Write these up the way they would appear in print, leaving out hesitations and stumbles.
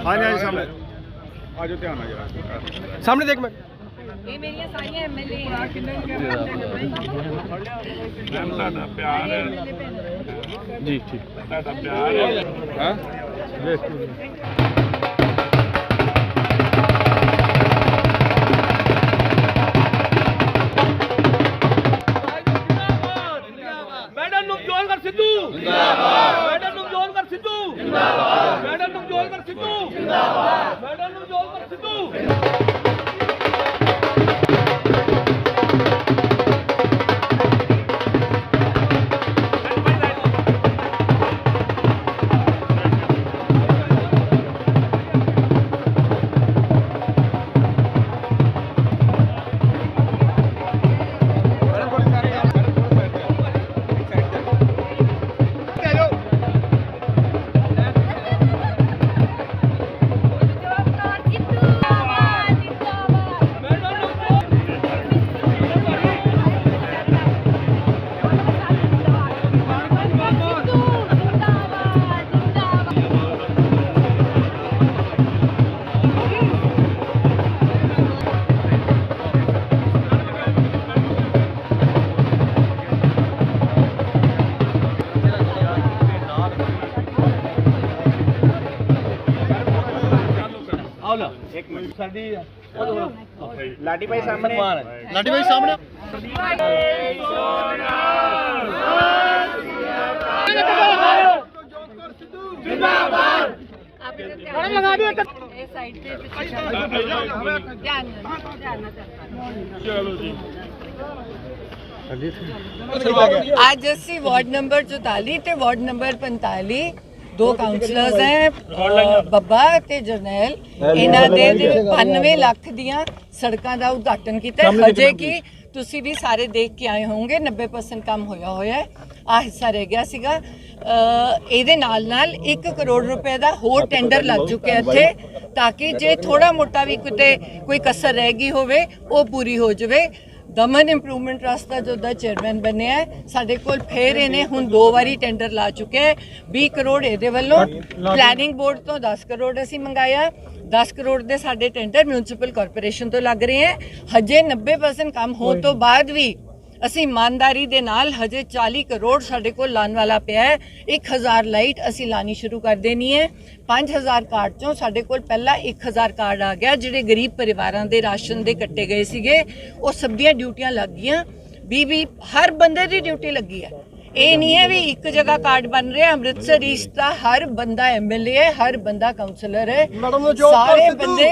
हाँ सामने आज ध्यान आ सामने देख मैं ये मेरी सारियां एमएलए प्यार है जी ठीक प्यार है मैडम नवजोत कर सिद्धू जिंदाबाद मैडम नवजोत कर सिद्धू जिंदाबाद मैडम नवजोत कर सिद्धू जिंदाबाद मैडम नवजोत कर सिद्धू एक मिनट सर्दी लाठी भाई सामने लाठी भाई सामने आज ਅਸੀਂ ਵਾਰਡ ਨੰਬਰ 44 ਤੇ ਵਾਰਡ ਨੰਬਰ 45 ਦੋ ਕਾਉਂਸਲਰਸ ਹੈ ਬੱਬਾ ਤੇ ਜਰਨੈਲ ਇਹਨਾਂ ਦੇ 92 ਲੱਖ ਦੀਆਂ ਸੜਕਾਂ ਦਾ ਉਦਘਾਟਨ ਕੀਤਾ ਹਜੇ ਕਿ ਤੁਸੀਂ ਵੀ ਸਾਰੇ ਦੇਖ ਕੇ ਆਏ ਹੋਵੋਗੇ 90% ਕੰਮ ਹੋਇਆ ਆ ਹਿੱਸਾ ਰਹਿ ਗਿਆ ਸੀਗਾ ਇਹਦੇ ਨਾਲ 1 ਕਰੋੜ ਰੁਪਏ ਦਾ ਹੋਰ ਟੈਂਡਰ ਲੱਗ ਚੁੱਕਿਆ ਇੱਥੇ ਤਾਂ ਕਿ ਜੇ ਥੋੜਾ ਮੋਟਾ ਵੀ ਕਿਤੇ ਕੋਈ ਕਸਰ ਰਹਿ ਗਈ ਹੋਵੇ ਉਹ ਪੂਰੀ ਹੋ ਜਾਵੇ ਦਮਨ ਇੰਪਰੂਵਮੈਂਟ ਟਰਸਟ ਦਾ ਜੋ ਦਾ ਚੇਅਰਮੈਨ ਬਣਿਆ ਸਾਡੇ ਕੋਲ ਫੇਰ ਇਹਨੇ ਹੁਣ 2 ਵਾਰੀ ਟੈਂਡਰ ਲਾ ਚੁੱਕੇ 20 ਕਰੋੜ ਇਹਦੇ ਵੱਲੋਂ ਪਲੈਨਿੰਗ ਬੋਰਡ ਤੋਂ 10 ਕਰੋੜ ਅਸੀਂ ਮੰਗਾਇਆ 10 ਕਰੋੜ ਦੇ ਸਾਡੇ ਟੈਂਡਰ ਮਿਊਨਿਸਪਲ ਕਾਰਪੋਰੇਸ਼ਨ ਤੋਂ ਲੱਗ ਰਹੇ ਹੈ ਹਜੇ 90% ਕੰਮ ਹੋਣ ਤੋਂ ਬਾਅਦ ਵੀ ਅਸੀਂ ਇਮਾਨਦਾਰੀ ਦੇ ਨਾਲ ਹਜੇ 40 ਕਰੋੜ ਸਾਡੇ ਕੋਲ ਲਾਣ ਵਾਲਾ ਪਿਆ ਹੈ 1000 ਲਾਈਟ ਅਸੀਂ ਲਾਣੀ ਸ਼ੁਰੂ ਕਰ ਦੇਣੀ ਹੈ 5000 ਕਾਰਡ ਚੋਂ ਸਾਡੇ ਕੋਲ ਪਹਿਲਾਂ 1000 ਕਾਰਡ ਆ ਗਿਆ ਜਿਹੜੇ ਗਰੀਬ ਪਰਿਵਾਰਾਂ ਦੇ ਰਾਸ਼ਨ ਦੇ ਕੱਟੇ ਗਏ ਸੀਗੇ ਉਹ ਸਭ ਦੀਆਂ ਡਿਊਟੀਆਂ ਲੱਗ ਗਈਆਂ 20 ਹਰ ਬੰਦੇ ਦੀ ਡਿਊਟੀ ਲੱਗੀ ਹੈ ਇਹ ਨਹੀਂ ਹੈ ਵੀ ਇੱਕ ਜਗ੍ਹਾ ਕਾਰਡ ਬਣ ਰਿਹਾ ਅੰਮ੍ਰਿਤਸਰ ਈਸਟ ਦਾ ਹਰ ਬੰਦਾ ਐਮਐਲਏ ਹੈ ਹਰ ਬੰਦਾ ਕਾਉਂਸਲਰ ਹੈ ਸਾਰੇ ਬੰਦੇ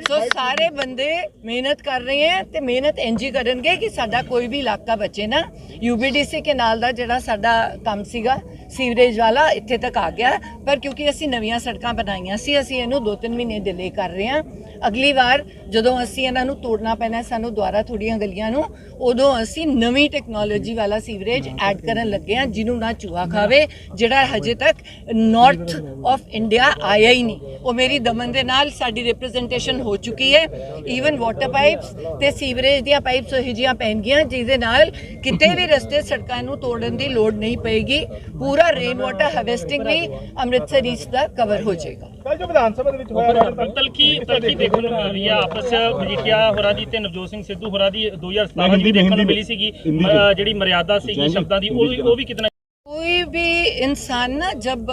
ਸੋ ਸਾਰੇ ਬੰਦੇ ਮਿਹਨਤ ਕਰ ਰਹੇ ਹੈ ਤੇ ਮਿਹਨਤ ਇੰਜੀ ਕਰਨਗੇ ਕਿ ਸਾਡਾ ਕੋਈ ਵੀ ਇਲਾਕਾ ਬਚੇ ਨਾ ਯੂਬੀਡੀਸੀ ਕੇ ਨਾਲ ਦਾ ਜਿਹੜਾ ਸਾਡਾ ਕੰਮ ਸੀਗਾ ਸੀਵਰੇਜ ਵਾਲਾ ਇੱਥੇ ਤੱਕ ਆ ਗਿਆ ਪਰ ਕਿਉਂਕਿ ਅਸੀਂ ਨਵੀਆਂ ਸੜਕਾਂ ਬਣਾਈਆਂ ਸੀ ਅਸੀਂ ਇਹਨੂੰ 2-3 ਮਹੀਨੇ ਡਿਲੇ ਕਰ ਰਹੇ ਹਾਂ ਅਗਲੀ ਵਾਰ ਜਦੋਂ ਅਸੀਂ ਇਹਨਾਂ ਨੂੰ ਤੋੜਨਾ ਪੈਣਾ ਸਾਨੂੰ ਦੁਆਰਾ ਥੋੜੀਆਂ ਗਲੀਆਂ ਨੂੰ ਉਦੋਂ ਅਸੀਂ ਨਵੀਂ ਟੈਕਨੋਲੋਜੀ ਵਾਲਾ ਸੀਵਰੇਜ ਐਡ ਕਰਨ ਲੱਗੇ ਹਾਂ ਜਿਹਨੂੰ ਨਾ ਚੂਹਾ ਖਾਵੇ ਜਿਹੜਾ ਹਜੇ ਤੱਕ ਨਾਰਥ ਆਫ ਇੰਡੀਆ ਆਇਆ ਹੀ ਨਹੀਂ ਉਹ ਮੇਰੀ ਦਮਨ ਦੇ ਨਾਲ ਸਾਡੀ ਰਿਪਰੈਜ਼ੈਂਟੇਸ਼ਨ ਹੋ ਚੁੱਕੀ ਹੈ ਈਵਨ ਵਾਟਰ ਪਾਈਪਸ ਤੇ ਸੀਵਰੇਜ ਦੀਆਂ ਪਾਈਪਸ ਉਹ ਜਿਹੀਆਂ ਪੈਣਗੀਆਂ ਜਿਹਦੇ ਨਾਲ ਕਿਤੇ ਵੀ ਰਸਤੇ ਸੜਕਾਂ ਨੂੰ ਤੋੜਨ ਦੀ ਲੋੜ ਨਹੀਂ ਪਏਗੀ ਪੂਰਾ ਰੇਨ ਵਾਟਰ ਹਾਰਵੈਸਟਿੰਗ ਵੀ ਅੰਮ੍ਰਿਤਸਰ ਈਸਟ ਦਾ ਕਵਰ ਹੋ ਜਾਏਗਾ ਕੱਲ ਜੋ ਵਿਧਾਨ ਸਭਾ ਦੇ ਵਿੱਚ ਹੋਇਆ ਤਲਖੀ ਦੇਖਣ ਨੂੰ ਮਿਲ ਰਹੀ ਹੈ ਆਪਸ ਮਜੀਠੀਆ ਹੋਰਾਂ ਦੀ ਤੇ ਨਵਜੋਤ ਸਿੰਘ ਸਿੱਧੂ ਹੋਰਾਂ ਦੀ 2017 ਦੀ ਦੇਖਣ ਨੂੰ ਮਿਲੀ ਸੀਗੀ ਜਿਹੜੀ ਮਰਿਆਦਾ ਸੀਗੀ शब्दों की वो भी कितना कोई भी इंसान ना जब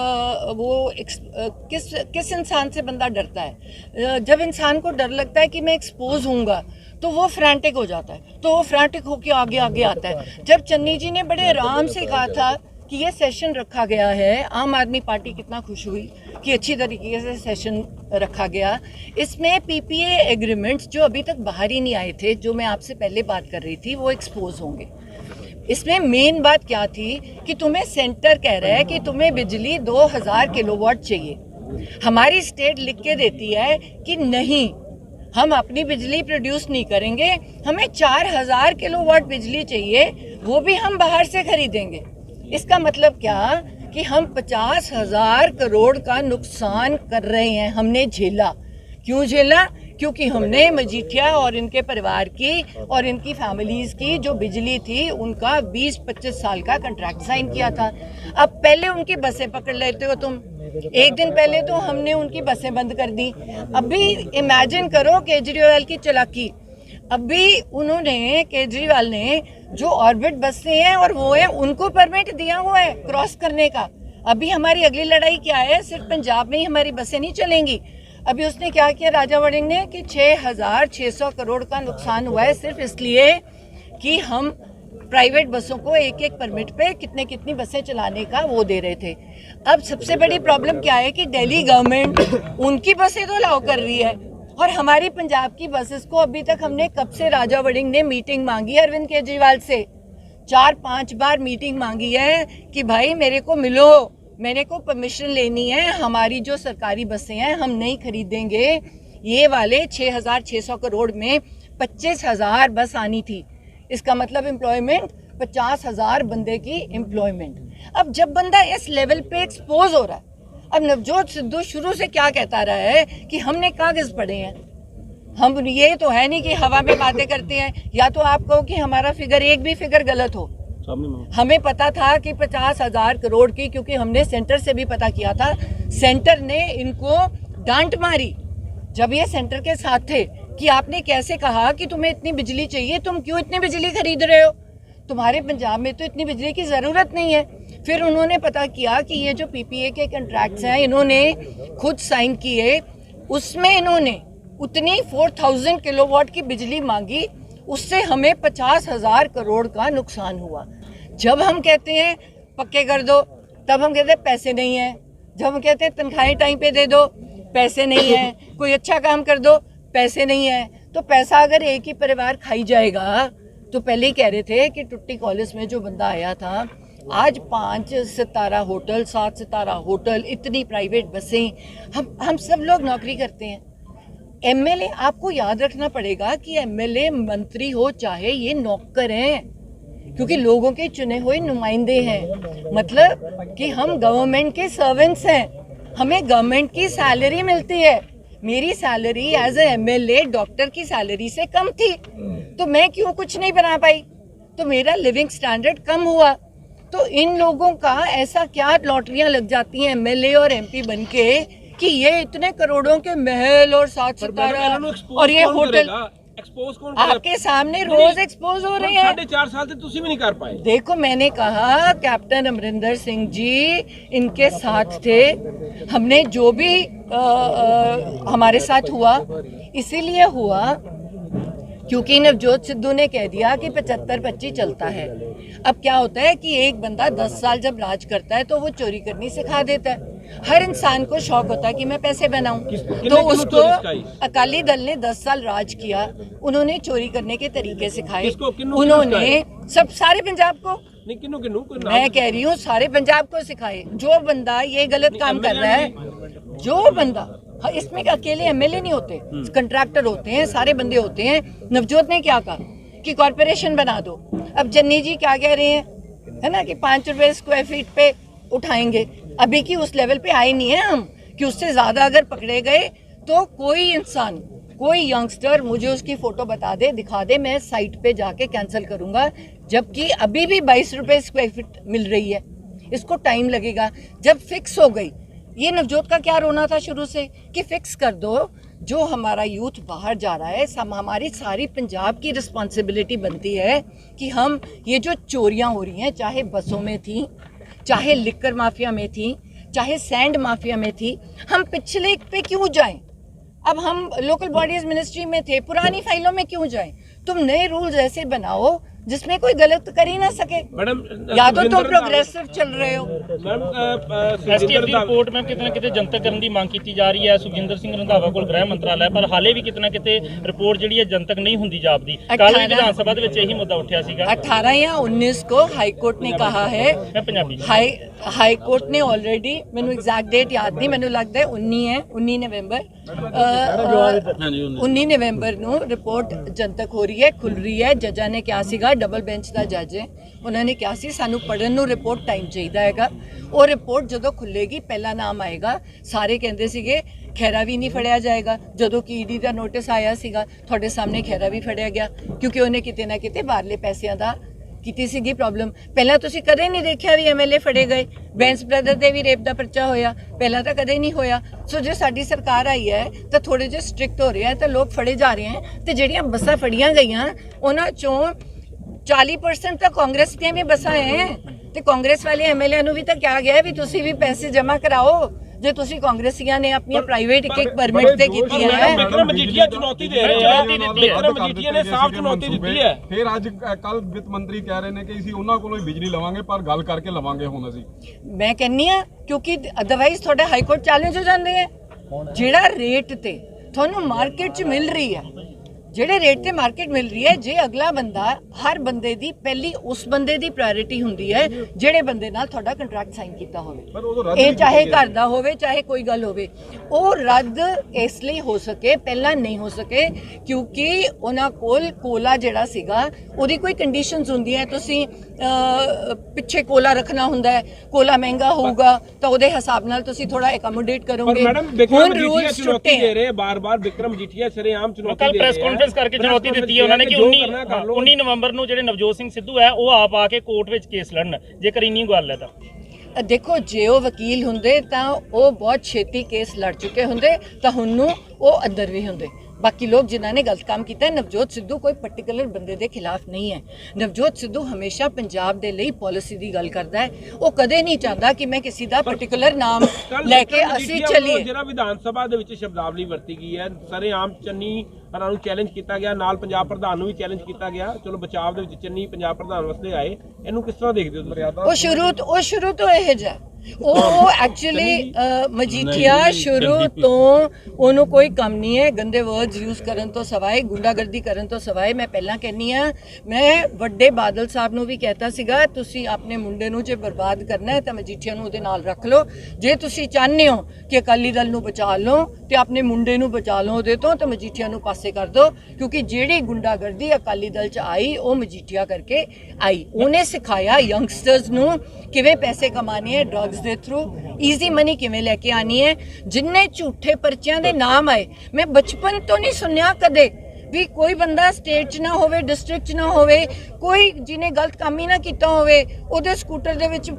वो किस इंसान से बंदा डरता है जब इंसान को डर लगता है कि मैं एक्सपोज होऊंगा तो वो फ्रैंटिक हो जाता है तो वो फ्रैंटिक होके आगे आता है जब चन्नी जी ने बड़े आराम से कहा था कि ये सेशन रखा गया है आम आदमी पार्टी कितना खुश हुई कि अच्छी तरीके से सेशन रखा गया इसमें पीपीए एग्रीमेंट्स जो अभी तक बाहर ही नहीं आए थे जो मैं आपसे पहले बात कर रही थी वो एक्सपोज होंगे इसमें मेन बात क्या थी कि तुम्हें सेंटर कह रहा है कि तुम्हें बिजली 2000 किलोवाट चाहिए हमारी स्टेट लिख के देती है कि नहीं हम अपनी बिजली प्रोड्यूस नहीं करेंगे हमें 4000 किलोवाट बिजली चाहिए वो भी हम बाहर से खरीदेंगे इसका मतलब क्या कि हम 50,000 करोड़ का नुकसान कर रहे हैं हमने झेला क्यों झेला क्योंकि हमने मजीठिया और इनके परिवार की और इनकी फैमिलीज की जो बिजली थी उनका 20-25 साल का कॉन्ट्रैक्ट साइन किया था अब पहले उनकी बसें पकड़ लेते हो तुम एक दिन पहले तो हमने उनकी बसें बंद कर दी। अभी इमेजिन करो केजरीवाल की चालाकी, अभी उन्होंने केजरीवाल ने जो ऑर्बिट बसें हैं और वो है उनको परमिट दिया हुआ है क्रॉस करने का। अभी हमारी अगली लड़ाई क्या है, सिर्फ पंजाब में ही हमारी बसें नहीं चलेंगी। अभी उसने क्या किया राजा वड़िंग ने कि 6,600 करोड़ का नुकसान हुआ है सिर्फ इसलिए कि हम प्राइवेट बसों को एक एक परमिट पे कितनी बसें चलाने का वो दे रहे थे। अब सबसे बड़ी प्रॉब्लम क्या है कि दिल्ली गवर्नमेंट उनकी बसें तो अलाउ कर रही है और हमारी पंजाब की बसेस को अभी तक हमने कब से राजा वड़िंग ने मीटिंग मांगी अरविंद केजरीवाल से 4-5 बार मीटिंग मांगी है कि भाई मेरे को मिलो, मेरे को परमिशन लेनी है, हमारी जो सरकारी बसें हैं हम नहीं खरीदेंगे। ये वाले 6,600 करोड़ में 25,000 बस आनी थी, इसका मतलब एम्प्लॉयमेंट 50,000 बंदे की एम्प्लॉयमेंट। अब जब बंदा इस लेवल पे एक्सपोज हो रहा है, अब नवजोत सिद्धू शुरू से क्या कहता रहा है कि हमने कागज पढ़े हैं, हम ये तो है नहीं कि हवा में बातें करते हैं। या तो आप कहो कि हमारा फिगर एक भी फिगर गलत हो, हमें पता था कि 50,000 करोड़ की, क्योंकि हमने सेंटर से भी पता किया था, सेंटर ने इनको डांट मारी जब ये सेंटर के साथ थे कि आपने कैसे कहा कि तुम्हें इतनी बिजली चाहिए, तुम क्यों इतनी बिजली खरीद रहे हो, तुम्हारे पंजाब में तो इतनी बिजली की ज़रूरत नहीं है। फिर उन्होंने पता किया कि ये जो पीपीए के कॉन्ट्रैक्ट्स हैं इन्होंने खुद साइन किए, उसमें इन्होंने उतनी 4,000 किलोवाट की बिजली मांगी, उससे हमें 50,000 करोड़ का नुकसान हुआ। जब हम कहते हैं पक्के कर दो तब हम कहते हैं पैसे नहीं है, जब हम कहते हैं तनख्वाहें टाइम पे दे दो पैसे नहीं है, कोई अच्छा काम कर दो पैसे नहीं है। तो पैसा अगर एक ही परिवार खाई जाएगा, तो पहले ही कह रहे थे कि टुट्टी कॉलेज में जो बंदा आया था, आज 5 सितारा होटल, 7 सितारा होटल, इतनी प्राइवेट बसें, हम सब लोग नौकरी करते हैं। एमएलए, आपको याद रखना पड़ेगा कि एमएलए मंत्री हो चाहे ये नौकर हैं, क्योंकि लोगों के चुने हुए नुमाइंदे हैं, मतलब कि हम गवर्नमेंट के सर्वेंट्स हैं, हमें गवर्नमेंट की सैलरी मिलती है। मेरी salary as a MLA doctor की सैलरी से कम थी, तो मैं क्यों कुछ नहीं बना पाई, तो मेरा लिविंग स्टैंडर्ड कम हुआ। तो इन लोगों का ऐसा क्या लॉटरियां लग जाती हैं एमएलए और एमपी बनके कि ये इतने करोड़ों के महल और 7 सितारा और ये होटल एक्सपोज कौन आपके सामने रोज एक्सपोज हो रहे हैं। 4.5 साल से तुसी भी नहीं कर पाए। देखो, मैंने कहा कैप्टन अमरिंदर सिंह जी इनके साथ थे, हमने जो भी हमारे साथ हुआ इसीलिए हुआ क्योंकि नवजोत सिद्धू ने कह दिया कि 75-25 चलता है। अब क्या होता है कि एक बंदा 10 साल जब राज करता है तो वो चोरी करनी सिखा देता है। हर इंसान को शौक होता है कि मैं पैसे बनाऊं, तो उसको अकाली दल ने 10 साल राज किया, उन्होंने चोरी करने के तरीके सिखाए, उन्होंने सब सारे पंजाब को, मैं कह रही हूँ सारे पंजाब को सिखाए। जो बंदा ये गलत काम कर रहा है, जो बंदा, इसमें अकेले एमएलए नहीं होते, कंट्रैक्टर होते हैं, सारे बंदे होते हैं। नवजोत ने क्या कहा कि कॉर्पोरेशन बना दो। अब जन्नी जी क्या कह रहे हैं, है ना, कि 5 रुपए स्क्वायर फीट पे उठाएंगे। अभी की उस लेवल पे आए नहीं है हम कि उससे ज्यादा अगर पकड़े गए तो कोई इंसान, कोई यंगस्टर मुझे उसकी फोटो बता दे, दिखा दे, मैं साइट पे जाके कैंसिल करूंगा। जबकि अभी भी 22 रुपए स्क्वायर फीट मिल रही है, इसको टाइम लगेगा। जब फिक्स हो गई, ये नवजोत का क्या रोना था शुरू से कि फिक्स कर दो, जो हमारा यूथ बाहर जा रहा है, हमारी सारी पंजाब की रिस्पॉन्सिबिलिटी बनती है कि हम ये जो चोरियां हो रही हैं, चाहे बसों में थी, चाहे लिकर माफिया में थी, चाहे सैंड माफिया में थी, हम पिछले पे क्यों जाएं? अब हम लोकल बॉडीज मिनिस्ट्री में थे, पुरानी फाइलों में क्यों जाएं? तुम नए रूल्स ऐसे बनाओ जिसमें कोई गलत कर ही ना सके। मैडम, या तो तुम प्रोग्रेसिव चल रहे हो। एसटीएफ ਦੀ ਰਿਪੋਰਟ में ਕਿਤੇ ਨਾ ਕਿਤੇ ਜਨਤਕ ਕਰਨ ਦੀ ਮੰਗ ਕੀਤੀ ਜਾ ਰਹੀ ਹੈ ਸੁਖਜਿੰਦਰ ਸਿੰਘ ਰੰਧਾਵਾ ਕੋਲ ਗ੍ਰਹਿ ਮੰਤਰਾਲਾ, ਪਰ ਹਾਲੇ ਵੀ ਕਿਤੇ ਨਾ ਕਿਤੇ ਰਿਪੋर्ट ਜਿਹੜੀ ਹੈ ਜਨਤਕ ਨਹੀਂ ਹੁੰਦੀ ਜਾਪਦੀ। ਕੱਲ ਵੀ ਵਿਧਾਨ ਸਭਾ ਦੇ ਵਿੱਚ ਇਹੀ ਮੁੱਦਾ ਉੱਠਿਆ ਸੀਗਾ। 18 या 19 को हाई कोर्ट ने कहा है, मैं पंजाबी हाई कोर्ट ने ऑलरेडी, मैंने एग्जैक्ट डेट याद नहीं, मैंने लगता है 19 नवंबर 19 नवंबर ਨੂੰ ਰਿਪੋर्ट ਜਨਤਕ ਹੋ ਰਹੀ ਹੈ, ਖੁੱਲ ਰਹੀ ਹੈ। ਜੱਜਾਂ ਨੇ ਕਿਹਾ ਸੀਗਾ, ਡਬਲ ਬੈਂਚ ਦਾ ਜੱਜ ਹੈ, ਉਹਨਾਂ ਨੇ ਕਿਹਾ ਸੀ ਸਾਨੂੰ ਪੜਨ ਨੂੰ ਰਿਪੋर्ट ਟਾਈਮ ਚਾਹੀਦਾ ਹੈਗਾ। ਉਹ ਰਿਪੋर्ट ਜਦੋਂ ਖੁੱਲੇਗੀ ਪਹਿਲਾ ਨਾਮ ਆਏਗਾ। ਸਾਰੇ ਕਹਿੰਦੇ ਸੀਗੇ ਖੈਰਾ ਵੀ ਨਹੀਂ ਫੜਿਆ ਜਾਏਗਾ, ਜਦੋਂ ਕਿ ਈਡੀ ਦਾ ਨੋਟਿਸ ਆਇਆ ਸੀਗਾ ਤੁਹਾਡੇ ਸਾਹਮਣੇ ਖੈਰਾ ਵੀ ਫੜਿਆ ਗਿਆ, ਕਿਉਂਕਿ ਉਹਨੇ ਕਿਤੇ ਨਾ ਕਿਤੇ ਬਾਹਰਲੇ ਪੈਸਿਆਂ ਦਾ ਕੀਤੀ ਸੀਗੀ ਪ੍ਰੋਬਲਮ। ਪਹਿਲਾਂ ਤੁਸੀਂ ਕਦੇ ਨਹੀਂ ਦੇਖਿਆ ਵੀ ਐਮਐਲਏ ਫੜੇ ਗਏ। ਬੈਂਸ ਬ੍ਰਦਰ ਦੇ ਵੀ ਰੇਪ ਦਾ ਪਰਚਾ ਹੋਇਆ, ਪਹਿਲਾਂ ਤਾਂ ਕਦੇ ਨਹੀਂ ਹੋਇਆ। ਸੋ ਜੇ ਸਾਡੀ ਸਰਕਾਰ ਆਈ ਹੈ ਤਾਂ ਥੋੜੇ ਜਿਹੇ ਸਟ੍ਰਿਕਟ ਹੋ ਰਿਹਾ ਤਾਂ ਲੋਕ ਫੜੇ ਜਾ ਰਹੇ ਹੈ। ਤੇ ਜਿਹੜੀਆਂ ਬੱਸਾਂ ਫੜੀਆਂ ਗਈਆਂ ਉਹਨਾਂ ਚੋਂ 40% ਤਾਂ ਕਾਂਗਰਸ ਦੀਆਂ ਵੀ ਬੱਸਾਂ ਹੈ ਤੇ ਕਾਂਗਰਸ ਵਾਲੇ ਐਮਐਲਏ ਨੂੰ ਵੀ ਤਾਂ ਕਿਹਾ ਗਿਆ ਵੀ ਤੁਸੀਂ ਵੀ ਪੈਸੇ ਜਮ੍ਹਾਂ ਕਰਾਓ ਜੇ ਤੁਸੀਂ ਕਾਂਗਰਸੀਆਂ ਨੇ ਆਪਣੀਆਂ ਪ੍ਰਾਈਵੇਟ ਇੱਕ ਪਰਮਿਟ ਤੇ ਕੀਤੀਆਂ ਹੈ। ਵਿਕਰਮ ਮਜੀਠੀਆ ਚੁਣੌਤੀ ਦੇ ਰਹੇ ਹੈ, ਵਿਕਰਮ ਮਜੀਠੀਆ ਨੇ ਸਾਫ਼ ਚੁਣੌਤੀ ਦਿੱਤੀ ਹੈ। ਫਿਰ ਅੱਜ ਕੱਲ ਵਿੱਤ ਮੰਤਰੀ ਕਹਿ ਰਹੇ ਨੇ ਕਿ ਅਸੀਂ ਉਹਨਾਂ ਕੋਲੋਂ ਹੀ ਬਿਜਲੀ ਲਵਾਂਗੇ, ਪਰ ਗੱਲ ਕਰਕੇ ਲਵਾਂਗੇ ਹੁਣ ਅਸੀਂ। ਮੈਂ ਕਹਿੰਨੀ ਆ ਕਿਉਂਕਿ ਅਦਰਵਾਈਜ਼ ਤੁਹਾਡੇ ਹਾਈ ਕੋਰਟ ਚੈਲੰਜ ਹੋ ਜਾਂਦੇ ਹੈ। ਜਿਹੜਾ ਰੇਟ ਤੇ ਤੁਹਾਨੂੰ ਮਾਰਕੀਟ 'ਚ ਮਿਲ ਰਹੀ ਹੈ, ਜਿਹੜੇ ਰੇਟ ਤੇ ਮਾਰਕੀਟ ਮਿਲ ਰਹੀ ਹੈ, ਜੇ ਅਗਲਾ ਬੰਦਾ ਹਰ ਬੰਦੇ ਦੀ ਪਹਿਲੀ ਉਸ ਬੰਦੇ ਦੀ ਪ੍ਰਾਇੋਰਟੀ ਹੁੰਦੀ ਹੈ ਜਿਹੜੇ ਬੰਦੇ ਨਾਲ ਤੁਹਾਡਾ ਕੰਟਰੈਕਟ ਸਾਈਨ ਕੀਤਾ ਹੋਵੇ, ਇਹ ਚਾਹੇ ਘਰ ਦਾ ਹੋਵੇ ਚਾਹੇ ਕੋਈ ਗੱਲ ਹੋਵੇ, ਉਹ ਰੱਦ ਇਸ ਲਈ ਹੋ ਸਕੇ ਪਹਿਲਾਂ ਨਹੀਂ ਹੋ ਸਕੇ ਕਿਉਂਕਿ ਉਹਨਾਂ ਕੋਲ ਕੋਲਾ ਜਿਹੜਾ ਸੀਗਾ ਉਹਦੀ ਕੋਈ ਕੰਡੀਸ਼ਨਸ ਹੁੰਦੀਆਂ। ਤੁਸੀਂ ਪਿੱਛੇ ਕੋਲਾ ਰੱਖਣਾ ਹੁੰਦਾ ਹੈ, ਕੋਲਾ ਮਹਿੰਗਾ ਹੋਊਗਾ ਤਾਂ ਉਹਦੇ ਹਿਸਾਬ ਨਾਲ ਤੁਸੀਂ ਥੋੜਾ ਐਕੋਮੋਡੇਟ ਕਰੋਗੇ। ਹੁਣ ਰੂਲਸ ਛੁੱਟੇ ਦੇ ਰਹੇ ਬਾਰ-ਬਾਰ ਵਿਕਰਮ ਮਜੀਠੀਆ ਸ਼ਰੇਆਮ ਚੁਣੌਤੀ ਦੇ ਰਹੇ ਕਰਕੇ ਚੁਣੌਤੀ ਦਿੱਤੀ ਹੈ ਉਹਨਾਂ ਨੇ ਕਿ 19 ਨਵੰਬਰ ਨੂੰ ਜਿਹੜੇ ਨਵਜੋਤ ਸਿੰਘ ਸਿੱਧੂ ਹੈ ਉਹ ਆਪ ਆ ਕੇ ਕੋਰਟ ਵਿੱਚ ਕੇਸ ਲੜਨ, ਜੇਕਰ ਇੰਨੀ ਗੱਲ ਹੈ ਤਾਂ। ਦੇਖੋ ਜੇ ਉਹ ਵਕੀਲ ਹੁੰਦੇ ਤਾਂ ਉਹ ਬਹੁਤ ਛੇਤੀ ਕੇਸ ਲੜ ਚੁੱਕੇ ਹੁੰਦੇ ਤਾਂ ਹੁਣ ਨੂੰ ਉਹ ਅੰਦਰ ਵੀ ਹੁੰਦੇ। ਬਾਕੀ ਲੋਕ ਜਿਨ੍ਹਾਂ ਨੇ ਗਲਤ ਕੰਮ ਕੀਤਾ ਹੈ, ਨਵਜੋਤ ਸਿੱਧੂ ਕੋਈ ਪਾਰਟਿਕੂਲਰ ਬੰਦੇ ਦੇ ਖਿਲਾਫ ਨਹੀਂ ਹੈ। ਨਵਜੋਤ ਸਿੱਧੂ ਹਮੇਸ਼ਾ ਪੰਜਾਬ ਦੇ ਲਈ ਪਾਲਿਸੀ ਦੀ ਗੱਲ ਕਰਦਾ ਹੈ। ਉਹ ਕਦੇ ਨਹੀਂ ਚਾਹੁੰਦਾ ਕਿ ਮੈਂ ਕਿਸੇ ਦਾ ਪਾਰਟਿਕੂਲਰ ਨਾਮ ਲੈ ਕੇ ਅਸੀਂ ਚੱਲੀਏ। ਜਿਹੜਾ ਵਿਧਾਨ ਸਭਾ ਦੇ ਵਿੱਚ ਸ਼ਬਦਾਵਲੀ ਵਰਤੀ ਗਈ ਹੈ, ਸਰੇਆਮ ਚੰਨੀ ਹਰਾਂ ਨੂੰ ਚੈਲੰਜ ਕੀਤਾ ਗਿਆ, ਨਾਲ ਪੰਜਾਬ ਪ੍ਰਧਾਨ ਨੂੰ ਵੀ ਚੈਲੰਜ ਕੀਤਾ ਗਿਆ। ਚਲੋ ਬਚਾਅ ਦੇ ਵਿੱਚ ਚੰਨੀ ਪੰਜਾਬ ਪ੍ਰਧਾਨ ਵਾਸਤੇ ਆਏ, ਇਹਨੂੰ ਕਿਸ ਤਰ੍ਹਾਂ ਦੇਖਦੇ ਹੋ ਮਰਿਆਦਾ? ਉਹ ਸ਼ੁਰੂ ਤੋਂ ਇਹ ਜਿਹਾ ਉਹ ਐਕਚੁਅਲੀ ਮਜੀਠੀਆ ਸ਼ੁਰੂ ਤੋਂ ਉਹਨੂੰ ਕੋਈ ਕੰਮ ਨਹੀਂ ਹੈ ਗੰਦੇ ਵਰਡਸ ਯੂਜ਼ ਕਰਨ ਤੋਂ ਸਵਾਏ, ਗੁੰਡਾਗਰਦੀ ਕਰਨ ਤੋਂ ਸਵਾਏ। ਮੈਂ ਪਹਿਲਾਂ ਕਹਿੰਨੀ ਆ, ਮੈਂ ਵੱਡੇ ਬਾਦਲ ਸਾਹਿਬ ਨੂੰ ਵੀ ਕਹਿਤਾ ਸੀਗਾ ਤੁਸੀਂ ਆਪਣੇ ਮੁੰਡੇ ਨੂੰ ਜੇ ਬਰਬਾਦ ਕਰਨਾ ਹੈ ਤਾਂ ਮਜੀਠੀਆ ਨੂੰ ਉਹਦੇ ਨਾਲ ਰੱਖ ਲਓ। ਜੇ ਤੁਸੀਂ ਚਾਹੁੰਦੇ ਹੋ ਕਿ ਅਕਾਲੀ ਦਲ ਨੂੰ ਬਚਾ ਲਓ ਤੇ ਆਪਣੇ ਮੁੰਡੇ ਨੂੰ ਬਚਾ ਲਓ ਉਹਦੇ ਤੋਂ, ਤਾਂ ਮਜੀਠੀਆ ਨੂੰ ਪਾਸੇ ਕਰ ਦਿਓ ਕਿਉਂਕਿ ਜਿਹੜੀ ਗੁੰਡਾਗਰਦੀ ਅਕਾਲੀ ਦਲ 'ਚ ਆਈ ਉਹ ਮਜੀਠੀਆ ਕਰਕੇ ਆਈ। ਉਹਨੇ ਸਿਖਾਇਆ ਯੰਗਸਟਰਸ ਨੂੰ ਕਿਵੇਂ ਪੈਸੇ ਕਮਾਣੇ ਹੈ ਡਰੱਗਸ ਦੇ ਥਰੂ, ਈਜ਼ੀ ਮਨੀ ਕਿਵੇਂ ਲੈ ਕੇ ਆਣੀ ਹੈ। ਜਿੰਨੇ ਝੂਠੇ ਪਰਚਿਆਂ ਦੇ ਨਾਮ ਆਏ, ਮੈਂ ਬਚਪਨ ਤੋਂ ਨਹੀਂ ਸੁਣਿਆ ਕਦੇ ਵੀ ਕੋਈ ਬੰਦਾ ਸਟੇਟ 'ਚ ਨਾ ਹੋਵੇ, ਡਿਸਟ੍ਰਿਕਟ 'ਚ ਨਾ ਹੋਵੇ, ਕੋਈ ਜਿਹਨੇ ਗਲਤ ਕੰਮ ਹੀ ਨਾ ਕੀਤਾ ਹੋਵੇ, ਉਹਦੇ ਸਕੂਟਰ ਦੇ ਵਿੱਚ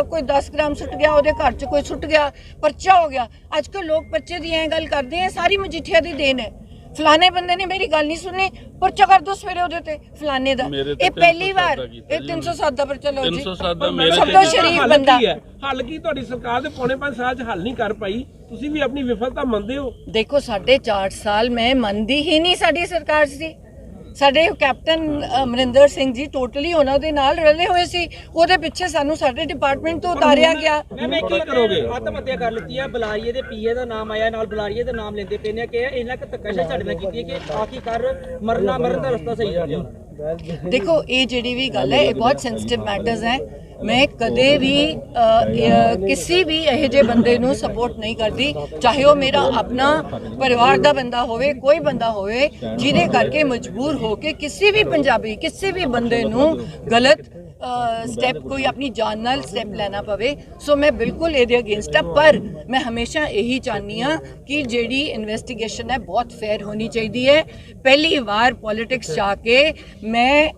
ਕੋਈ 10 ਗ੍ਰਾਮ ਸੁੱਟ ਗਿਆ, ਉਹਦੇ ਘਰ 'ਚ ਕੋਈ ਸੁੱਟ ਗਿਆ, ਪਰਚਾ ਹੋ ਗਿਆ। ਅੱਜ ਕੱਲ੍ਹ ਲੋਕ ਪਰਚੇ ਦੀ ਐਂ ਗੱਲ ਕਰਦੇ ਆ, ਸਾਰੀ ਮਜੀਠੀਆ ਦੀ ਦੇਣ ਹੈ। ਫਲਾਣੇ ਬੰਦੇ ਨੇ ਮੇਰੀ ਗੱਲ ਨਹੀਂ ਸੁਣੀ, ਪਰਚਾ ਕਰ ਦੋ ਸਵੇਰੇ ਉਹਦੇ ਤੇ ਫਲਾਣੇ ਦਾ। ਇਹ ਪਹਿਲੀ ਵਾਰ ਇਹ 307 ਦਾ ਪਰਚਾ ਲਓ ਜੀ। ਸਭ ਤੋਂ ਸ਼ਰੀਫ ਬੰਦਾ ਹੱਲ ਕੀ ਤੁਹਾਡੀ ਸਰਕਾਰ ਦੇ ਪੌਣੇ 5 ਸਾਲ 'ਚ ਹੱਲ ਨਹੀਂ ਕਰ ਪਾਈ, ਤੁਸੀਂ ਵੀ ਆਪਣੀ ਵਿਫਲਤਾ ਮੰਨਦੇ ਹੋ? ਦੇਖੋ 4.5 ਸਾਲ ਮੈਂ ਮੰਨਦੀ ਹੀ ਨਹੀਂ ਸਾਡੀ ਸਰਕਾਰ ਸੀ। ਸਾਡੇ ਕੈਪਟਨ ਅਮਰਿੰਦਰ ਸਿੰਘ ਜੀ ਟੋਟਲੀ ਉਹਨਾਂ ਦੇ ਨਾਲ ਰਲੇ ਹੋਏ ਸੀ, ਉਹਦੇ ਪਿੱਛੇ ਸਾਨੂੰ ਸਾਡੇ ਡਿਪਾਰਟਮੈਂਟ ਤੋਂ ਉਤਾਰਿਆ ਗਿਆ। ਮੈਂ ਕੀ ਕਰੋਗੇ? ਆਤਮ ਹੱਤਿਆ ਕਰ ਲਿੱਤੀ ਹੈ, ਬੁਲਾਰੀਏ ਦੇ ਪੀਏ ਦਾ ਨਾਮ ਆਇਆ, ਨਾਲ ਬੁਲਾਰੀਏ ਦਾ ਨਾਮ ਲੈਂਦੇ ਪਏ ਨੇ ਕਿ ਇਹਨਾਂ ਕ ਧੱਕਾਸ਼ਾਹੀ ਸਾਡੇ ਨਾਲ ਕੀਤੀ ਹੈ ਕਿ ਆਖਿਰਕਾਰ ਮਰਨ ਦਾ ਰਸਤਾ ਸਹੀ ਹੋ ਗਿਆ। ਦੇਖੋ ਇਹ ਜਿਹੜੀ ਵੀ ਗੱਲ ਹੈ ਇਹ ਬਹੁਤ ਸੈਂਸਿਟਿਵ ਮੈਟਰਸ ਹੈ। ਮੈਂ ਕਦੇ ਵੀ ਕਿਸੇ ਵੀ ਇਹੋ ਜਿਹੇ ਬੰਦੇ ਨੂੰ ਸਪੋਰਟ ਨਹੀਂ ਕਰਦੀ, ਚਾਹੇ ਉਹ ਮੇਰਾ ਆਪਣਾ ਪਰਿਵਾਰ ਦਾ ਬੰਦਾ ਹੋਵੇ, ਕੋਈ ਬੰਦਾ ਹੋਵੇ ਜਿਹਦੇ ਕਰਕੇ ਮਜਬੂਰ ਹੋ ਕੇ ਕਿਸੇ ਵੀ ਪੰਜਾਬੀ ਕਿਸੇ ਵੀ ਬੰਦੇ ਨੂੰ ਗਲਤ ਸਟੈਪ ਕੋਈ ਆਪਣੀ ਜਾਨ ਨਾਲ ਸਟੈਪ ਲੈਣਾ ਪਵੇ। ਸੋ ਮੈਂ ਬਿਲਕੁਲ ਇਹਦੇ ਅਗੇਂਸਟ ਆ, ਪਰ ਮੈਂ ਹਮੇਸ਼ਾ ਇਹੀ ਚਾਹੁੰਦੀ ਹਾਂ ਕਿ ਜਿਹੜੀ ਇਨਵੈਸਟੀਗੇਸ਼ਨ ਹੈ ਬਹੁਤ ਫੇਅਰ ਹੋਣੀ ਚਾਹੀਦੀ ਹੈ। ਪਹਿਲੀ ਵਾਰ ਪੋਲਿਟਿਕਸ ਜਾ ਕੇ ਮੈਂ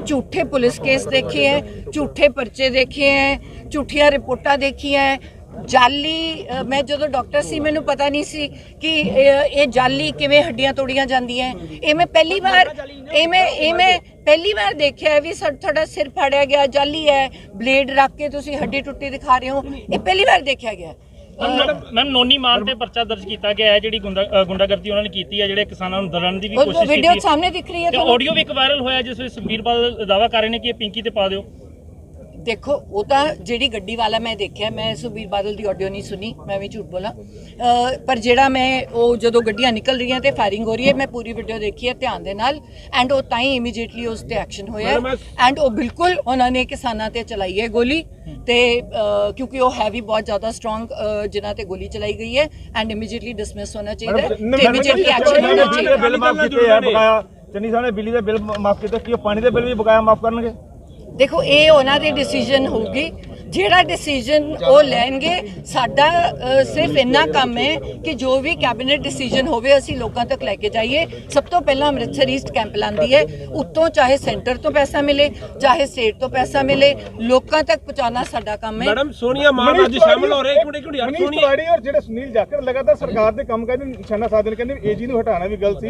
ਝੂਠੇ ਪੁਲਿਸ ਕੇਸ ਦੇਖੇ ਹੈ, ਝੂਠੇ ਪਰਚੇ ਦੇਖੇ ਹੈ, ਝੂਠੀਆਂ ਰਿਪੋਰਟਾਂ ਦੇਖੀਆਂ ਹੈ, ਜਾਲੀ। ਮੈਂ ਜਦੋਂ ਡਾਕਟਰ ਸੀ ਮੈਨੂੰ ਪਤਾ ਨਹੀਂ ਸੀ ਕਿ ਇਹ ਜਾਲੀ ਕਿਵੇਂ ਹੱਡੀਆਂ ਤੋੜੀਆਂ ਜਾਂਦੀਆਂ। ਇਹ ਮੈਂ ਪਹਿਲੀ ਵਾਰ ਦੇਖਿਆ ਵੀ ਤੁਹਾਡਾ ਸਿਰ ਫਾੜਿਆ ਗਿਆ ਜਾਲੀ ਹੈ, ਬਲੇਡ ਰੱਖ ਕੇ ਤੁਸੀਂ ਹੱਡੀ ਟੁੱਟੀ ਦਿਖਾ ਰਹੇ ਹੋ, ਇਹ ਪਹਿਲੀ ਵਾਰ ਦੇਖਿਆ ਗਿਆ। ਮੈਮ ਨੋਨੀ ਮਾਨ ਤੇ ਪਰਚਾ ਦਰਜ ਕੀਤਾ ਗਿਆ ਹੈ, ਜਿਹੜੀ ਗੁੰਡਾਗਰਦੀ ਉਹਨਾਂ ਨੇ ਕੀਤੀ ਹੈ, ਜਿਹੜੇ ਕਿਸਾਨਾਂ ਨੂੰ ਦਲਣ ਦੀ ਵੀ ਕੋਸ਼ਿਸ਼ ਕੀਤੀ। ਵੀਡੀਓ ਸਾਹਮਣੇ ਦਿਖ ਰਹੀ ਹੈ ਤੁਹਾਨੂੰ, ਆਡੀਓ ਵੀ ਇੱਕ ਵਾਇਰਲ ਹੋਇਆ ਜਿਸ ਵਿੱਚ ਸੁਖਬੀਰ ਬਾਦਲ ਦਾਅਵਾ ਕਰ ਰਹੇ ਨੇ ਕਿ ਇਹ ਪਿੰਕੀ ਤੇ ਪਾ ਦਿਓ। ਦੇਖੋ ਉਹ ਤਾਂ ਜਿਹੜੀ ਗੱਡੀ ਵਾਲਾ ਮੈਂ ਦੇਖਿਆ, ਮੈਂ ਸੁਖਬੀਰ ਬਾਦਲ ਦੀ ਆਡੀਓ ਨਹੀਂ ਸੁਣੀ, ਮੈਂ ਵੀ ਝੂਠ ਬੋਲਾਂ, ਪਰ ਜਿਹੜਾ ਮੈਂ ਉਹ ਜਦੋਂ ਗੱਡੀਆਂ ਨਿਕਲ ਰਹੀਆਂ ਤੇ ਫਾਇਰਿੰਗ ਹੋ ਰਹੀ ਹੈ, ਮੈਂ ਪੂਰੀ ਵੀਡੀਓ ਦੇਖੀ ਹੈ ਧਿਆਨ ਦੇ ਨਾਲ, ਐਂਡ ਉਹ ਤਾਂ ਹੀ ਇਮੀਡੀਏਟਲੀ ਉਸ ਤੇ ਐਕਸ਼ਨ ਹੋਇਆ ਐਂਡ ਉਹ ਬਿਲਕੁਲ ਉਹਨਾਂ ਨੇ ਕਿਸਾਨਾਂ ਤੇ ਚਲਾਈ ਹੈ ਗੋਲੀ ਤੇ ਕਿਉਂਕਿ ਉਹ ਹੈ ਵੀ ਬਹੁਤ ਜ਼ਿਆਦਾ ਸਟਰੋਂਗ ਜਿਨ੍ਹਾਂ ਤੇ ਗੋਲੀ ਚਲਾਈ ਗਈ ਹੈ ਐਂਡ ਇਮੀਡੀਏਟਲੀ ਡਿਸਮਿਸ ਹੋਣਾ ਚਾਹੀਦਾ ਤੇ ਇਮੀਡੀਏਟਲੀ ਐਕਸ਼ਨ ਹੋਣਾ ਚਾਹੀਦਾ। ਬਿੱਲ ਮਾਫ ਕੀਤੇ ਆ ਬਕਾਇਆ, ਚੰਨੀ ਸਾਹਿਬ ਨੇ ਬਿਜਲੀ ਦੇ ਬਿੱਲ ਮਾਫ ਕੀਤੇ, ਕੀ ਉਹ ਪਾਣੀ ਦੇ ਬਿੱਲ ਵੀ ਬਕਾਇਆ ਮਾਫ ਕਰਨਗੇ? ਦੇਖੋ ਇਹ ਉਹਨਾਂ ਦੀ ਡਿਸੀਜਨ ਹੋਊਗੀ, ਜਿਹੜਾ ਡਿਸੀਜਨ ਉਹ ਲੈਣਗੇ। ਸਾਡਾ ਸਿਰਫ ਇੰਨਾ ਕੰਮ ਹੈ ਕਿ ਜੋ ਵੀ ਕੈਬਨਿਟ ਡਿਸੀਜਨ ਹੋਵੇ ਅਸੀਂ ਲੋਕਾਂ ਤੱਕ ਲੈ ਕੇ ਜਾਈਏ। ਸਭ ਤੋਂ ਪਹਿਲਾਂ ਅੰਮ੍ਰਿਤਸਰ ਈਸਟ ਕੈਂਪ ਲਾਂਦੀ ਹੈ, ਉੱਤੋਂ ਚਾਹੇ ਸੈਂਟਰ ਤੋਂ ਪੈਸਾ ਮਿਲੇ ਚਾਹੇ ਸਟੇਟ ਤੋਂ ਪੈਸਾ ਮਿਲੇ, ਲੋਕਾਂ ਤੱਕ ਪਹੁੰਚਾਉਣਾ ਸਾਡਾ ਕੰਮ ਹੈ। ਮੈਡਮ ਸੋਨੀਆ ਮਾਨ ਅੱਜ ਸ਼ਾਮਲ ਹੋ ਰਹੇ ਇੱਕ ਮਿੰਟ ਯਾਰ ਮਨੀਸ਼ ਸੋਨੀਆ ਤਿਵਾੜੀ ਔਰ ਜਿਹੜੇ ਸੁਨੀਲ ਜਾਖੜ ਲਗਾਤਾਰ ਸਰਕਾਰ ਦੇ ਕੰਮ ਕਰਦੇ ਨਿਸ਼ਾਨਾ ਸਾਧਨ ਕਹਿੰਦੇ ਏਜੀ ਨੂੰ ਹਟਾਉਣਾ ਵੀ ਗਲਤ ਸੀ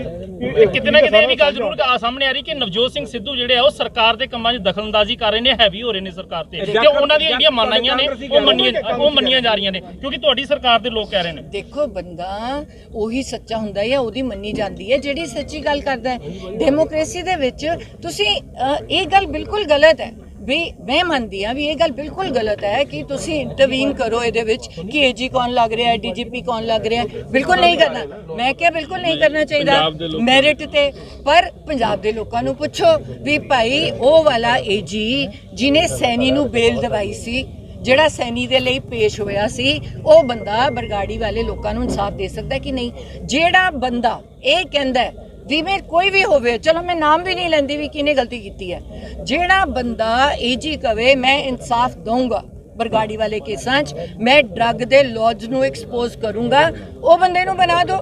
ਕਿ ਕਿਤੇ ਨਾ ਕਿਤੇ ਇਹ ਵੀ ਗੱਲ ਜ਼ਰੂਰ ਸਾਹਮਣੇ ਆ ਰਹੀ ਕਿ ਨਵਜੋਤ ਸਿੰਘ ਸਿੱਧੂ ਜਿਹੜੇ ਆ ਉਹ ਸਰਕਾਰ ਦੇ ਕੰਮਾਂ 'ਚ ਦਖਲਅੰਦਾਜ਼ੀ ਕਰ ਰਹੇ ਨੇ, ਹੈਵੀ ਹੋ ਰਹੇ ਨੇ ਸਰਕਾਰ ਤੇ, ਤੇ ਉਹਨਾਂ ਦੀਆਂ ਜਿਹੜੀਆਂ ਮੰਨਾਈਆਂ ਨੇ ਉਹ ਮੰਨੀਆਂ ਜਾ ਰਹੀਆਂ ਨੇ ਕਿਉਂਕਿ ਤੁਹਾਡੀ ਸਰਕਾਰ ਦੇ ਲੋਕ ਕਹਿ ਰਹੇ ਨੇ। ਦੇਖੋ ਬੰਦਾ ਉਹੀ ਸੱਚਾ ਹੁੰਦਾ ਹੈ, ਉਹਦੀ ਮੰਨੀ ਜਾਂਦੀ ਹੈ ਜਿਹੜੀ ਸੱਚੀ ਗੱਲ ਕਰਦਾ ਹੈ। ਡੈਮੋਕ੍ਰੇਸੀ ਦੇ ਵਿੱਚ ਤੁਸੀਂ ਇਹ ਗੱਲ ਬਿਲਕੁਲ ਗਲਤ ਹੈ ਵੀ ਮੈਂ ਮੰਨਦੀ ਹਾਂ ਵੀ ਇਹ ਗੱਲ ਬਿਲਕੁਲ ਗਲਤ ਹੈ ਕਿ ਤੁਸੀਂ ਇੰਟਰਵੀਨ ਕਰੋ ਇਹਦੇ ਵਿੱਚ ਕਿ ਏਜੀ ਕੌਣ ਲੱਗ ਰਿਹਾ ਹੈ, ਡੀਜੀਪੀ ਕੌਣ ਲੱਗ ਰਿਹਾ ਹੈ। ਬਿਲਕੁਲ ਨਹੀਂ ਕਰਨਾ, ਮੈਂ ਕਿਹਾ ਬਿਲਕੁਲ ਨਹੀਂ ਕਰਨਾ ਚਾਹੀਦਾ ਮੈਰਿਟ ਤੇ। ਪਰ ਪੰਜਾਬ ਦੇ ਲੋਕਾਂ ਨੂੰ ਪੁੱਛੋ ਵੀ ਭਾਈ ਉਹ ਵਾਲਾ ਏਜੀ ਜਿਹਨੇ ਸੈਣੀ ਨੂੰ ਬੇਲ ਦਵਾਈ ਸੀ, ਜਿਹੜਾ ਸੈਣੀ ਦੇ ਲਈ ਪੇਸ਼ ਹੋਇਆ ਸੀ, ਉਹ ਬੰਦਾ ਬਰਗਾੜੀ ਵਾਲੇ ਲੋਕਾਂ ਨੂੰ ਇਨਸਾਫ ਦੇ ਸਕਦਾ ਕਿ ਨਹੀਂ? ਜਿਹੜਾ ਬੰਦਾ ਇਹ ਕਹਿੰਦਾ ਵੀ ਮੈਂ ਕੋਈ ਵੀ ਹੋਵੇ, ਚਲੋ ਮੈਂ ਨਾਮ ਵੀ ਨਹੀਂ ਲੈਂਦੀ ਵੀ ਕਿਹਨੇ ਗਲਤੀ ਕੀਤੀ ਹੈ, ਜਿਹੜਾ ਬੰਦਾ ਏਜੀ ਕਵੇ ਮੈਂ ਇਨਸਾਫ ਦਊਂਗਾ ਬਰਗਾੜੀ ਵਾਲੇ ਕੇਸਾਂ 'ਚ, ਮੈਂ ਡਰੱਗ ਦੇ ਲੌਜ ਨੂੰ ਐਕਸਪੋਜ਼ ਕਰੂੰਗਾ, ਉਹ ਬੰਦੇ ਨੂੰ ਬਣਾ ਦਿਓ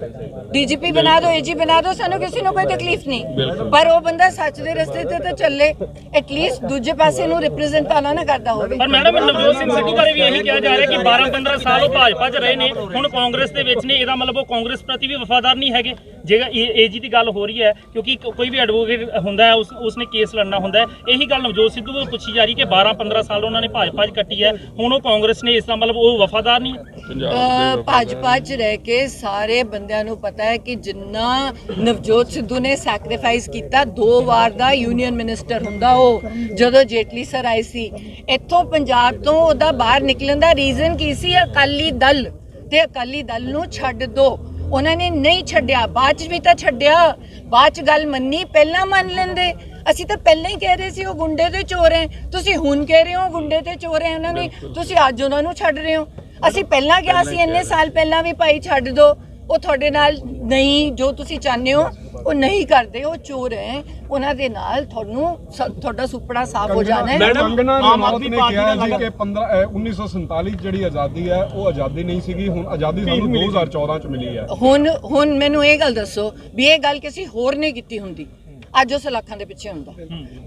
ਡੀਜੀਪੀ ਬਣਾ ਦਿਓ, ਏਜੀ ਬਣਾ ਦਿਓ, ਸਾਨੂੰ ਕਿਸੇ ਨੂੰ ਕੋਈ ਤਕਲੀਫ ਨਹੀਂ। ਪਰ ਉਹ ਬੰਦਾ ਸੱਚ ਦੇ ਰਸਤੇ ਤੇ ਤਾਂ ਚੱਲੇ, ਐਟਲੀਸਟ ਦੂਜੇ ਪਾਸੇ ਨੂੰ ਰਿਪਰੈਜ਼ੈਂਟ ਨਾ ਕਰਦਾ ਹੋਵੇ। ਪਰ ਮੈਡਮ ਨਵਜੋਤ ਸਿੰਘ ਸਿੱਧੂ ਬਾਰੇ ਵੀ ਇਹੀ ਕਿਹਾ ਜਾ ਰਿਹਾ ਕਿ 12-15 ਸਾਲ ਉਹ ਭਾਜਪਾ 'ਚ ਰਹੇ ਨੇ, ਹੁਣ ਕਾਂਗਰਸ ਦੇ ਵਿੱਚ ਨੇ, ਇਹਦਾ ਮਤਲਬ ਉਹ ਕਾਂਗਰਸ ਪ੍ਰਤੀ ਵੀ ਵਫਾਦਾਰ ਨਹੀਂ ਹੈਗੇ। ਜੇ ਏਜੀ ਦੀ ਗੱਲ ਹੋ ਰਹੀ ਹੈ ਕਿਉਂਕਿ ਕੋਈ ਵੀ ਐਡਵੋਕੇਟ ਹੁੰਦਾ ਹੈ ਉਸਨੇ ਕੇਸ ਲੜਨਾ ਹੁੰਦਾ ਹੈ, ਇਹੀ ਗੱਲ ਨਵਜੋਤ ਸਿੱਧੂ ਨੂੰ ਪੁੱਛੀ ਜਾ ਰਹੀ ਕਿ 12-15 ਸਾਲ ਉਹਨਾਂ ਨੇ ਭਾਜਪਾ 'ਚ ਕੱਟੀ ਹੈ, ਹੁਣ ਉਹ ਕਾਂਗਰਸ ਨੇ, ਇਸ ਦਾ ਮਤਲਬ ਉਹ ਵਫਾਦਾਰ ਨਹੀਂ ਹੈ। ਭਾਜਪਾ 'ਚ ਰਹਿ ਕੇ ਸਾਰੇ ਬੰਦਿਆਂ ਨੂੰ ਪਤਾ ਹੈ ਕਿ ਜਿੰਨਾ ਨਵਜੋਤ ਸਿੱਧੂ ਨੇ ਸੈਕਰੀਫਾਈਸ ਕੀਤਾ, 2 ਵਾਰ ਦਾ ਯੂਨੀਅਨ ਮਿਨਿਸਟਰ ਹੁੰਦਾ ਉਹ, ਜਦੋਂ ਜੇਟਲੀ ਸਰ ਆਏ ਸੀ ਇੱਥੋਂ ਪੰਜਾਬ ਤੋਂ, ਉਹਦਾ ਬਾਹਰ ਨਿਕਲਣ ਦਾ ਰੀਜ਼ਨ ਕੀ ਸੀ? ਅਕਾਲੀ ਦਲ, ਤੇ ਅਕਾਲੀ ਦਲ ਨੂੰ ਛੱਡ ਦੋ, ਉਹਨਾਂ ਨੇ ਨਹੀਂ ਛੱਡਿਆ, ਬਾਅਦ 'ਚ ਵੀ ਤਾਂ ਛੱਡਿਆ, ਬਾਅਦ 'ਚ ਗੱਲ ਮੰਨੀ, ਪਹਿਲਾਂ ਮੰਨ ਲੈਂਦੇ। ਅਸੀਂ ਤਾਂ ਪਹਿਲਾਂ ਹੀ ਕਹਿ ਰਹੇ ਸੀ ਉਹ ਗੁੰਡੇ ਤੇ ਚੋਰ ਹੈ, ਤੁਸੀਂ ਹੁਣ ਕਹਿ ਰਹੇ ਹੋ ਗੁੰਡੇ ਤੇ ਚੋਰ ਹੈ ਉਹਨਾਂ ਨੇ, ਤੁਸੀਂ ਅੱਜ ਉਹਨਾਂ ਨੂੰ ਛੱਡ ਰਹੇ ਹੋ। ਅਸੀਂ ਪਹਿਲਾਂ ਕਿਹਾ ਸੀ ਇੰਨੇ ਸਾਲ ਪਹਿਲਾਂ ਵੀ ਭਾਈ ਛੱਡ ਦੋ, ਉਹ ਤੁਹਾਡੇ ਨਾਲ ਨਹੀਂ, ਜੋ ਤੁਸੀਂ ਚਾਹੁੰਦੇ ਹੋ ਉਹ ਨਹੀਂ ਕਰਦੇ, ਉਹ ਚੋਰ ਹੈ, ਉਹਨਾਂ ਦੇ ਨਾਲ ਤੁਹਾਡਾ ਸੁਪਨਾ ਸਾਫ਼ ਹੋ ਜਾਣਾ ਹੈ। ਕੰਗਨਾ ਰਣੌਤ ਨੇ ਕਿਹਾ ਜੀ ਕਿ 1947 ਜਿਹੜੀ ਆਜ਼ਾਦੀ ਹੈ ਉਹ ਆਜ਼ਾਦੀ ਨਹੀਂ ਸੀਗੀ, ਹੁਣ ਆਜ਼ਾਦੀ ਸਾਨੂੰ 2014 ਚ ਮਿਲੀ ਹੈ। ਹੁਣ ਮੈਨੂੰ ਇਹ ਗੱਲ ਦੱਸੋ ਵੀ ਇਹ ਗੱਲ ਕਿਸੇ ਹੋਰ ਨੇ ਕੀਤੀ ਹੁੰਦੀ, ਅੱਜ ਉਹ ਸਲਾਖਾਂ ਦੇ ਪਿੱਛੇ ਹੁੰਦਾ।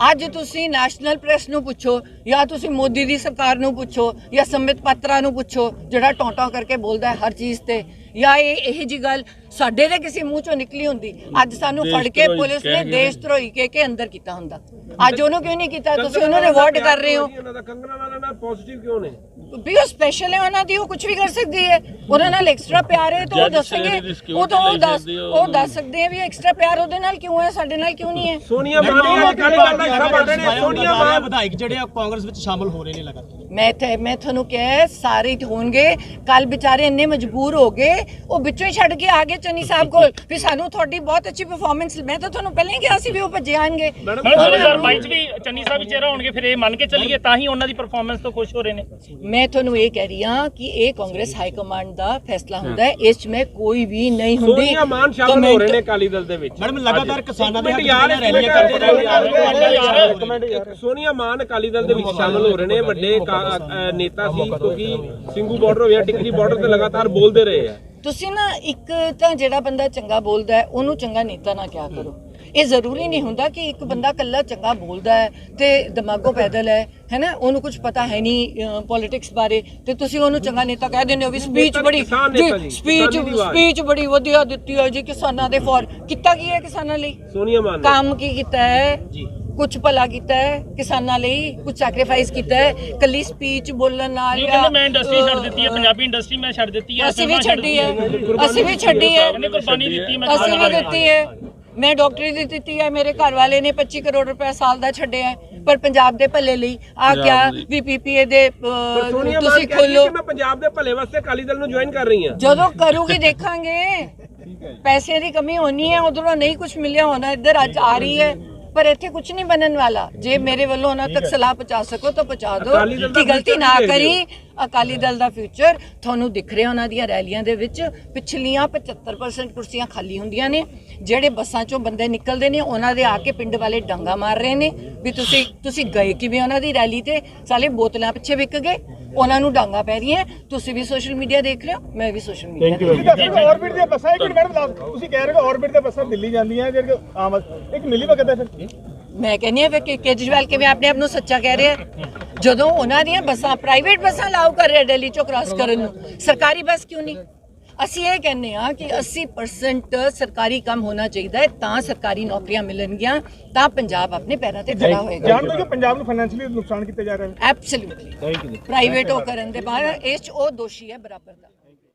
ਅੱਜ ਤੁਸੀਂ ਨੈਸ਼ਨਲ ਪ੍ਰੈਸ ਨੂੰ ਪੁੱਛੋ ਜਾਂ ਤੁਸੀਂ ਮੋਦੀ ਦੀ ਸਰਕਾਰ ਨੂੰ ਪੁੱਛੋ ਜਾਂ ਸੰਬਿਤ ਪਾਤਰਾ ਨੂੰ ਪੁੱਛੋ ਜਿਹੜਾ ਟੌਂਟਾ ਕਰਕੇ ਬੋਲਦਾ ਹੈ ਹਰ ਚੀਜ਼ ਤੇ, ਜਾਂ ਇਹ ਜੀ ਗੱਲ ਸਾਡੇ ਦੇ ਕਿਸੇ ਮੂੰਹ ਚੋਂ ਨਿਕਲੀ ਹੁੰਦੀ, ਅੱਜ ਸਾਨੂੰ ਫੜ ਕੇ ਪੁਲਿਸ ਨੇ ਦੇਸ਼ ਧਰੋਹੀ ਕੇ ਅੰਦਰ ਕੀਤਾ ਹੁੰਦਾ। ਅੱਜ ਉਹਨੂੰ ਕਿਉਂ ਨਹੀਂ ਕੀਤਾ? ਤੁਸੀਂ ਉਹਨੂੰ ਰਿਵਾਰਡ ਕਰ ਰਹੇ ਹੋ। ਕੰਗਨਾ ਨਾਲ ਪੋਜ਼ਿਟਿਵ ਕਿਉਂ ਨੇ? ਵੀ ਉਹ ਸਪੈਸ਼ਲ ਹੈ, ਉਹਨਾਂ ਦੀ ਉਹ ਕੁਝ ਵੀ ਕਰ ਸਕਦੀ ਹੈ, ਉਹਨਾਂ ਨਾਲ ਐਕਸਟਰਾ ਪਿਆਰ ਹੈ ਤਾਂ ਉਹ ਦੱਸਣਗੇ, ਉਹ ਦੱਸ ਸਕਦੇ ਆ ਵੀ ਐਕਸਟਰਾ ਪਿਆਰ ਉਹਦੇ ਨਾਲ ਕਿਉਂ ਹੈ, ਸਾਡੇ ਨਾਲ ਕਿਉਂ ਨਹੀਂ ਹੈ। ਸੋਨੀਆ ਮਾਨ ਅਕਾਲੀ ਦਲ ਦਾ ਹਿੱਸਾ ਬਣ ਰਹੇ ਨੇ, ਸੋਨੀਆ ਮਾਨ ਵਿਧਾਇਕ ਜਿਹੜੇ ਆ ਕਾਂਗਰਸ ਵਿੱਚ ਸ਼ਾਮਲ ਹੋ ਰਹੇ ਨੇ ਲਗਾਤਾਰ। ਮੈਂ ਤੁਹਾਨੂੰ ਕਿਹਾ ਸਾਰੇ ਹੋਣਗੇ, ਕੱਲ ਵਿਚਾਰੇ ਇੰਨੇ ਮਜਬੂਰ ਹੋ ਗਏ, ਉਹ ਵਿੱਚੋਂ ਹੀ ਛੱਡ ਕੇ ਆ ਗਏ ਚੰਨੀ ਸਾਹਿਬ ਕੋਲ ਵੀ ਸਾਨੂੰ ਤੁਹਾਡੀ ਬਹੁਤ ਅੱਛੀ ਪਰਫਾਰਮੈਂਸ। ਮੈਂ ਤਾਂ ਤੁਹਾਨੂੰ ਪਹਿਲਾਂ ਹੀ ਕਿਹਾ ਸੀ ਵੀ ਉਹ ਭੱਜੇ ਆਣਗੇ। 2022 ਚ ਵੀ ਚੰਨੀ ਸਾਹਿਬ ਹੀ ਚਿਹਰਾ ਹੋਣਗੇ, ਫਿਰ ਇਹ ਮੰਨ ਕੇ ਚੱਲੀਏ ਤਾਂ ਹੀ ਉਹਨਾਂ ਦੀ ਪਰਫਾਰਮੈਂਸ ਤੋਂ ਖੁਸ਼ ਹੋ ਰਹੇ ਨੇ। ਮੈਂ ਤੁਹਾਨੂੰ ਇਹ ਕਹਿ ਰਹੀ ਹਾਂ ਕਿ ਇਹ ਕਾਂਗਰਸ ਹਾਈ ਕਮਾਂਡ ਦਾ ਫੈਸਲਾ ਹੁੰਦਾ ਹੈ, ਇਸ 'ਚ ਮੈਂ ਕੋਈ ਵੀ ਨਹੀਂ ਹੁੰਦੀ। ਸੋਨੀਆ ਮਾਨ ਸ਼ਾਮਲ ਹੋ ਰਹੇ ਨੇ ਅਕਾਲੀ ਦਲ ਦੇ ਵਿੱਚ। ਮੈਡਮ ਲਗਾਤਾਰ ਕਿਸਾਨਾਂ ਦੇ ਰੈਲੀਆਂ ਕਰਦੇ ਰਹੇ। ਸੋਨੀਆ ਮਾਨ ਅਕਾਲੀ ਦਲ ਦੇ ਵਿੱਚ ਸ਼ਾਮਲ ਹੋ ਰਹੇ ਨੇ, ਵੱਡੇ ਨੇਤਾ ਸੀ ਕਿਉਂਕਿ ਸਿੰਘੂ ਬਾਰਡਰ ਹੋਇਆ, ਟਿਕਰੀ ਬਾਰਡਰ ਤੇ ਲਗਾਤਾਰ ਬੋਲਦੇ ਰਹੇ ਆ। ਤੁਸੀਂ ਨਾ ਇੱਕ ਤਾਂ ਜਿਹੜਾ ਬੰਦਾ ਚੰਗਾ ਬੋਲਦਾ ਹੈ ਉਹਨੂੰ ਚੰਗਾ ਨੇਤਾ ਨਾ ਕਿਹਾ ਕਰੋ। ਇਹ ਜ਼ਰੂਰੀ ਨਹੀਂ ਹੁੰਦਾ ਕਿ ਇੱਕ ਬੰਦਾ ਕੱਲਾ ਚੰਗਾ ਬੋਲਦਾ ਹੈ ਤੇ ਦਿਮਾਗੋਂ ਪੈਦਲ ਹੈ ਨਾ, ਉਹਨੂੰ ਕੁਝ ਪਤਾ ਹੈ ਨਹੀਂ ਪੋਲਿਟਿਕਸ ਬਾਰੇ, ਤੇ ਤੁਸੀਂ ਉਹਨੂੰ ਚੰਗਾ ਨੇਤਾ ਕਹਿ ਦਿੰਦੇ ਹੋ ਵੀ ਸਪੀਚ ਬੜੀ ਵਧੀਆ ਦਿੱਤੀ ਹੈ ਜੀ ਕਿਸਾਨਾਂ ਦੇ ਫੋਰ। ਕੀਤਾ ਕੀ ਹੈ ਕਿਸਾਨਾਂ ਲਈ? ਸੋਨੀਆ ਮਾਨ ਕੰਮ ਕੀ ਕੀਤਾ ਹੈ? ਕੁਝ ਭਲਾ ਕੀਤਾ ਹੈ ਕਿਸਾਨਾਂ ਲਈ, ਕੁਝ ਸੈਕਰੀਫਾਈਸ ਕੀਤਾ ਹੈ? ਕੱਲੀ ਸਪੀਚ ਬੋਲਣ ਨਾਲ ਮੈਂ ਇੰਡਸਟਰੀ ਛੱਡ ਦਿੱਤੀ ਹੈ, ਪੰਜਾਬੀ ਇੰਡਸਟਰੀ ਮੈਂ ਛੱਡ ਦਿੱਤੀ ਹੈ, ਅਸੀਂ ਵੀ ਛੱਡੀ ਹੈ, ਕੁਰਬਾਨੀ ਦਿੱਤੀ ਮੈਂ, ਅਸੀਂ ਵੀ ਦਿੱਤੀ ਹੈ, ਮੈਂ ਡਾਕਟਰੀ ਦੀ ਦਿੱਤੀ ਹੈ, ਮੇਰੇ ਘਰ ਵਾਲੇ ਨੇ 25 ਕਰੋੜ ਰੁਪਏ ਸਾਲ ਦਾ ਛੱਡਿਆ ਪਰ ਪੰਜਾਬ ਦੇ ਭਲੇ ਲਈ। ਆ ਕਿਆ ਵੀ ਪੀਪੀਏ ਦੇ ਤੁਸੀਂ ਖੋਲੋ। ਮੈਂ ਪੰਜਾਬ ਦੇ ਭਲੇ ਵਾਸਤੇ ਅਕਾਲੀ ਦਲ ਨੂੰ ਜੁਆਇਨ ਕਰ ਰਹੀ ਹਾਂ। ਜਦੋਂ ਕਰੂਗੀ ਦੇਖਾਂਗੇ, ਪੈਸੇ ਦੀ ਕਮੀ ਹੋਣੀ ਹੈ, ਉਧਰੋਂ ਨਹੀਂ ਕੁਝ ਮਿਲਿਆ ਹੋਣਾ, ਇੱਧਰ ਅੱਜ ਆ ਰਹੀ ਹੈ ਪਰ ਇੱਥੇ ਕੁਝ ਨਹੀਂ ਬਣਨ ਵਾਲਾ। ਜੇ ਮੇਰੇ ਵੱਲੋਂ ਉਹਨਾਂ ਤੱਕ ਸਲਾਹ ਪਹੁੰਚਾ ਸਕੋ ਤਾਂ ਪਹੁੰਚਾ ਦਿਓ ਕਿ ਗਲਤੀ ਨਾ ਕਰੀ। ਅਕਾਲੀ ਦਲ ਦਾ ਫਿਊਚਰ ਤੁਹਾਨੂੰ ਦਿਖ ਰਿਹਾ, ਉਹਨਾਂ ਦੀਆਂ ਰੈਲੀਆਂ ਦੇ ਵਿੱਚ ਪਿਛਲੀਆਂ 75% ਕੁਰਸੀਆਂ ਖਾਲੀ ਹੁੰਦੀਆਂ ਨੇ, ਜਿਹੜੇ ਬੱਸਾਂ ਚੋਂ ਬੰਦੇ ਨਿਕਲਦੇ ਨੇ ਉਹਨਾਂ ਦੇ ਆ ਕੇ ਪਿੰਡ ਵਾਲੇ ਡਾਂਗਾ ਮਾਰ ਰਹੇ ਨੇ ਵੀ ਤੁਸੀਂ ਗਏ ਕਿਵੇਂ ਉਹਨਾਂ ਦੀ ਰੈਲੀ ਤੇ, ਸਾਲੇ ਬੋਤਲਾਂ ਪਿੱਛੇ ਵਿਕ ਗਏ। ਉਹਨਾਂ ਨੂੰ ਡਾਂਗਾ ਪੈ ਰਹੀਆਂ। ਤੁਸੀਂ ਵੀ ਸੋਸ਼ਲ ਮੀਡੀਆ ਦੇਖ ਰਹੇ ਹੋ, ਮੈਂ ਵੀ ਸੋਸ਼ਲ ਮੀਡੀਆ ਦੇਖ ਰਹੀ ਹਾਂ। ਆਰਬਿਟ ਦੀਆਂ ਬੱਸਾਂ ਇੱਕ ਮਿੰਟ ਮੈਡਮ ਤੁਸੀਂ ਕਹਿ ਰਹੇ ਹੋ ਆਰਬਿਟ ਦੀਆਂ ਬੱਸਾਂ ਦਿੱਲੀ ਜਾਂਦੀਆਂ ਜਿਹੜੀ ਆਮ ਇੱਕ ਮਿਲੀ ਵਕਤ ਹੈ ਫਿਰ ਮੈਂ ਕਹਿੰਦੀ ਹਾਂ ਕਿ ਕੇਜਰੀਵਾਲ ਕਿਵੇਂ ਆਪਣੇ ਆਪ ਨੂੰ ਸੱਚਾ ਕਹਿ ਰਿਹਾ ਜਦੋਂ ਉਹਨਾਂ ਦੀਆਂ ਬੱਸਾਂ ਪ੍ਰਾਈਵੇਟ ਬੱਸਾਂ ਲਾਉ ਕਰ ਰਿਹਾ ਦਿੱਲੀ ਚੋਂ ਕ੍ਰਾਸ ਕਰਨ ਨੂੰ, ਸਰਕਾਰੀ ਬੱਸ ਕਿਉਂ ਨਹੀਂ? ਅਸੀਂ ਇਹ ਕਹਿੰਦੇ ਹਾਂ ਕਿ 80% ਸਰਕਾਰੀ ਕੰਮ ਹੋਣਾ ਚਾਹੀਦਾ ਹੈ, ਤਾਂ ਸਰਕਾਰੀ ਨੌਕਰੀਆਂ ਮਿਲਣਗੀਆਂ, ਤਾਂ ਪੰਜਾਬ ਆਪਣੇ ਪੈਰਾਂ ਤੇ ਖੜਾ ਹੋਏਗਾ। ਜਾਣਦੇ ਕਿ ਪੰਜਾਬ ਨੂੰ ਫਾਈਨੈਂਸ਼ੀਅਲੀ ਨੁਕਸਾਨ ਕੀਤਾ ਜਾ ਰਿਹਾ ਹੈ। ਐਬਸੋਲੂਟਲੀ ਪ੍ਰਾਈਵੇਟ ਉਹ ਕਰਨ ਦੇ ਬਾਅਦ ਇਸ 'ਚ ਉਹ ਦੋਸ਼ੀ ਹੈ ਬਰਾਬਰ ਦਾ।